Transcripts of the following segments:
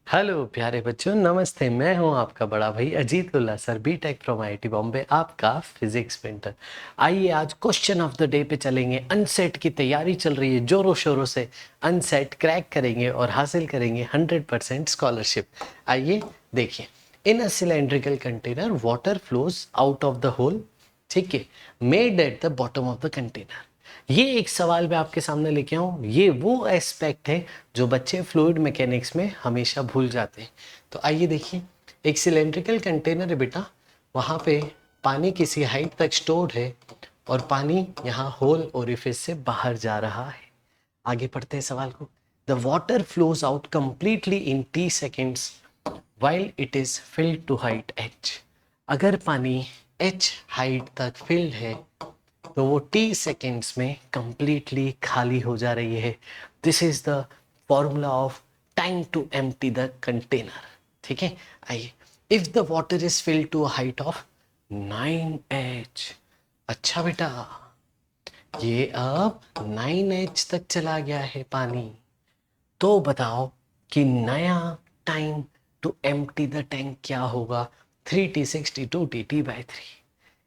Hello प्यारे बच्चों, नमस्ते। मैं हूं आपका बड़ा भाई Ajit Ulla sir, BTech from IIT Bombay, आपका फिजिक्स पेंटर। आइए आज क्वेश्चन ऑफ द डे पे चलेंगे। अनसेट की तैयारी चल रही है जोरों शोरों से। अनसेट क्रैक करेंगे और हासिल करेंगे 100% स्कॉलरशिप। आइए देखिए। In a cylindrical container water flows out of the hole, ठीक है, made at the bottom of the container. ये एक सवाल मैं आपके सामने लेके आऊँ। ये वो एस्पेक्ट है जो बच्चे फ्लूइड मैकेनिक्स में हमेशा भूल जाते हैं। तो आइए देखिए, एक सिलेंड्रिकल कंटेनर है बेटा, वहाँ पे पानी किसी हाइट तक स्टोर्ड है और पानी यहाँ होल ओरिफिस से बाहर जा रहा है। आगे पढ़ते हैं सवाल को। The water flows out completely in T seconds while it is filled to height H. अगर पानी एच हाइट तक फिल्ड है तो वो टी सेकेंड्स में कंप्लीटली खाली हो जा रही है। This is the formula of time to empty the container. ठीक है, आइए। If the water is filled to a height of 9h। अच्छा बेटा, ये अब 9h तक चला गया है पानी। तो बताओ कि नया time to empty the tank क्या होगा? 3t62t/3।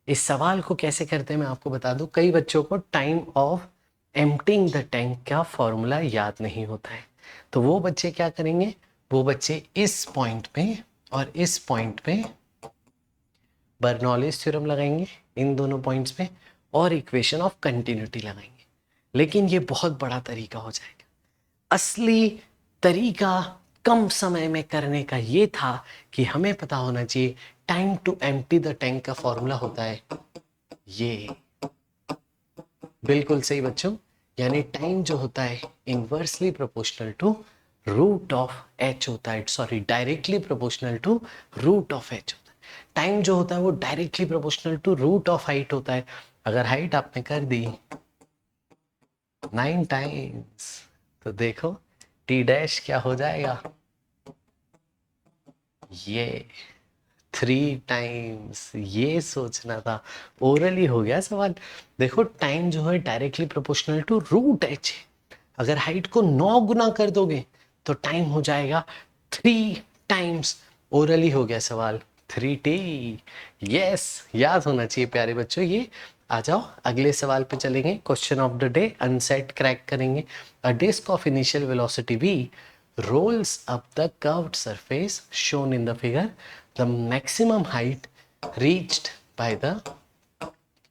इस सवाल को कैसे करते हैं मैं आपको बता दूं। कई बच्चों को time of emptying the tank का फॉर्मूला याद नहीं होता है। तो वो बच्चे क्या करेंगे, वो बच्चे इस पॉइंट पे और इस पॉइंट पे बर्नौलीज थ्योरम लगाएंगे, इन दोनों पॉइंट्स पे, और इक्वेशन ऑफ कंटिन्यूटी लगाएंगे। लेकिन ये बहुत बड़ा तरीका हो जाएगा। असली तरीका कम समय में करने का ये था कि हमें पता होना चाहिए time to empty the tank का फॉर्मूला होता है ये। बिल्कुल सही बच्चों, यानी टाइम जो होता है inversely proportional to root of H होता है। Sorry, directly proportional to root of H होता है। टाइम जो होता है वो directly proportional to root of height होता है। अगर हाइट आपने कर दी 9 टाइम्स तो देखो टी डैश क्या हो जाएगा, ये 3 टाइम्स। ये सोचना था, ओरली हो गया सवाल। देखो टाइम जो है directly proportional to root H है। अगर हाइट को 9 गुना कर दोगे तो टाइम हो जाएगा 3 टाइम्स। ओरली हो गया सवाल, 3t। यस, याद होना चाहिए प्यारे बच्चों ये। आ जाओ अगले सवाल पे चलेंगे। Question of the day, unset crack करेंगे। A disc of initial velocity v rolls up the curved surface shown in the figure. The maximum height reached by the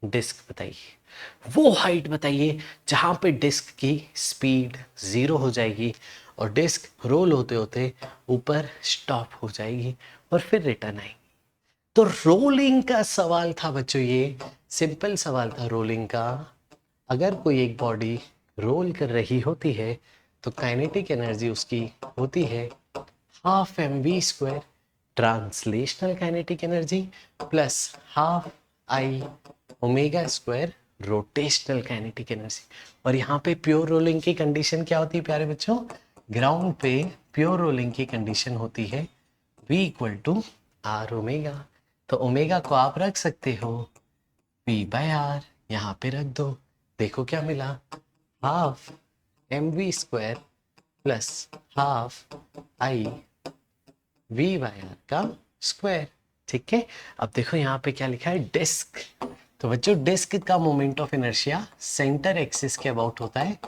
disc बताइए। वो हाइट बताइए जहां पे डिस्क की स्पीड 0 हो जाएगी और डिस्क रोल होते होते ऊपर स्टॉप हो जाएगी और फिर रिटर्न आएगी। तो रोलिंग का सवाल था बच्चों, ये सिंपल सवाल था रोलिंग का। अगर कोई एक बॉडी रोल कर रही होती है तो काइनेटिक एनर्जी उसकी होती है 12mv², translational kinetic energy, plus 12I⍵², rotational kinetic energy. और यहाँ पे प्योर रोलिंग की कंडीशन क्या होती है प्यारे बच्चों? ग्राउंड पे प्योर रोलिंग की कंडीशन होती है V = R⍵। तो ओमेगा को आप रख सकते हो V/R, यहाँ पे रख दो। देखो क्या मिला, 12mv² प्लस 12I⍵R का स्क्वायर। ठीक है, अब देखो यहाँ पे क्या लिखा है, डिस्क। तो बच्चों डिस्क का moment of inertia centre axis के अबाउट होता है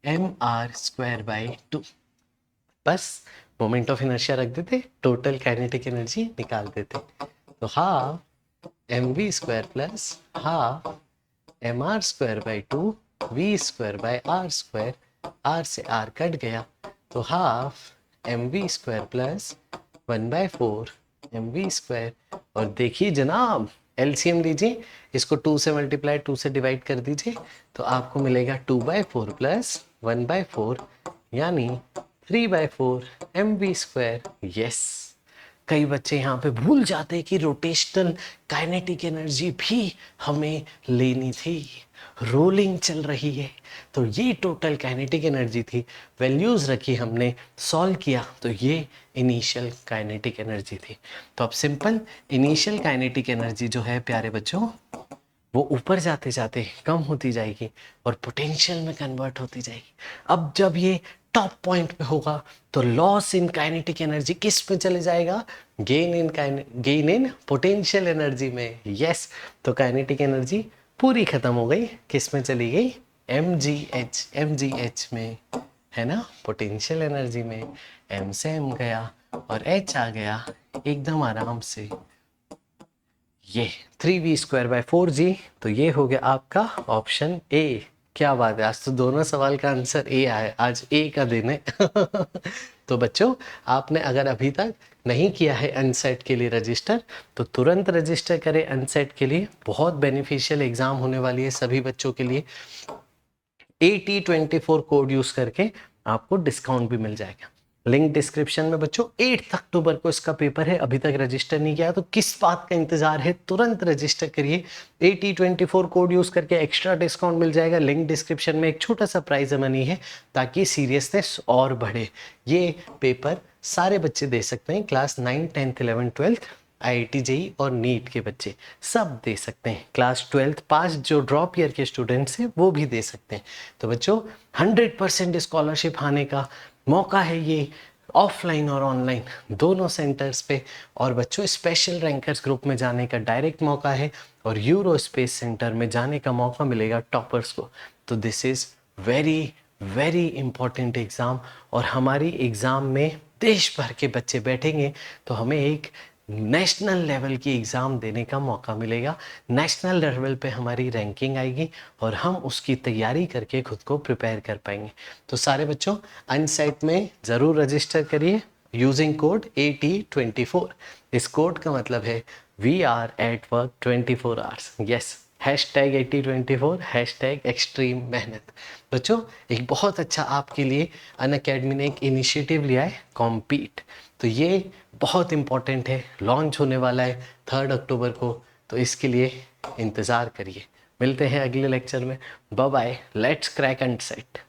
mr²/2। बस मोमेंट ऑफ इनर्शिया रख देते, टोटल काइनेटिक एनर्जी निकाल देते। तो 12mv² plus 12mr²/2 v²/r²। r से r कट गया तो 12mv² प्लस 1/4mv²। और देखिए जनाब, एलसीएम लीजिए, इसको 2 से मल्टीप्लाई 2 से डिवाइड कर दीजिए तो आपको मिलेगा 2/4 प्लस 1/4 यानी 3/4mv²। यस, कई बच्चे यहाँ पे भूल जाते हैं कि रोटेशनल काइनेटिक एनर्जी भी हमें लेनी थी। रोलिंग चल रही है तो ये टोटल काइनेटिक एनर्जी थी। वैल्यूज रखी हमने, सॉल्व किया तो ये इनिशियल काइनेटिक एनर्जी थी। तो अब सिंपल इनिशियल काइनेटिक एनर्जी जो है प्यारे बच्चों वो ऊपर जाते जाते कम होती जाएगी और पोटेंशियल में कन्वर्ट होती जाएगी। अब जब ये टॉप पॉइंट पे होगा तो लॉस इन काइनेटिक एनर्जी किस में चले जाएगा, गेन इन पोटेंशियल एनर्जी में। यस, तो काइनेटिक एनर्जी पूरी खत्म हो गई, किस में चली गई, mgh में, है ना, पोटेंशियल एनर्जी में। m से m गया और h आ गया एकदम आराम से, ये 3v²/4g। तो ये हो गया आपका ऑप्शन ए। क्या बात है, आज तो दोनों सवाल का आंसर ए आया, आज ए का दिन है। तो बच्चों, आपने अगर अभी तक नहीं किया है अनसेट के लिए रजिस्टर तो तुरंत रजिस्टर करें अनसेट के लिए, बहुत बेनिफिशियल एग्जाम होने वाली है सभी बच्चों के लिए। AT24 कोड यूज करके आपको डिस्काउंट भी मिल जाएगा, लिंक डिस्क्रिप्शन में। बच्चों 8 अक्टूबर को इसका पेपर है, अभी तक रजिस्टर नहीं किया तो किस बात का इंतजार है, तुरंत रजिस्टर करिए। AT24 कोड यूज करके एक्स्ट्रा डिस्काउंट मिल जाएगा, लिंक डिस्क्रिप्शन में। एक छोटा सा प्राइज मनी है ताकि सीरियसनेस और बढ़े। ये पेपर सारे बच्चे दे सकते हैं, class 9, 10th, 11th, 12th, IIT JEE और नीट के बच्चे सब दे सकते हैं। क्लास 12th पास जो ड्रॉप ईयर के स्टूडेंट्स हैं वो भी दे सकते हैं। तो बच्चों 100% स्कॉलरशिप आने का मौका है ये, ऑफलाइन और ऑनलाइन दोनों सेंटर्स पे। और बच्चों स्पेशल रैंकर्स ग्रुप में जाने का डायरेक्ट मौका है और यूरो स्पेस सेंटर में जाने का मौका मिलेगा टॉपर्स को। तो this is very very important exam, और हमारी एग्ज़ाम में देश भर के बच्चे बैठेंगे तो हमें एक नेशनल लेवल की एग्ज़ाम देने का मौका मिलेगा। नेशनल लेवल पे हमारी रैंकिंग आएगी और हम उसकी तैयारी करके खुद को प्रिपेयर कर पाएंगे। तो सारे बच्चों अनसेट में ज़रूर रजिस्टर करिए यूजिंग कोड AT24। इस कोड का मतलब है we are at work 24 hours. Yes, #AT24, #extreme मेहनत। बच्चों एक बहुत अच्छा आपके लिए अनअकैडमी ने एक इनिशिएटिव लिया है, कॉम्पीट। तो ये बहुत इम्पॉर्टेंट है, लॉन्च होने वाला है 3 अक्टूबर को, तो इसके लिए इंतज़ार करिए। मिलते हैं अगले लेक्चर में। Bye bye, let's crack and set.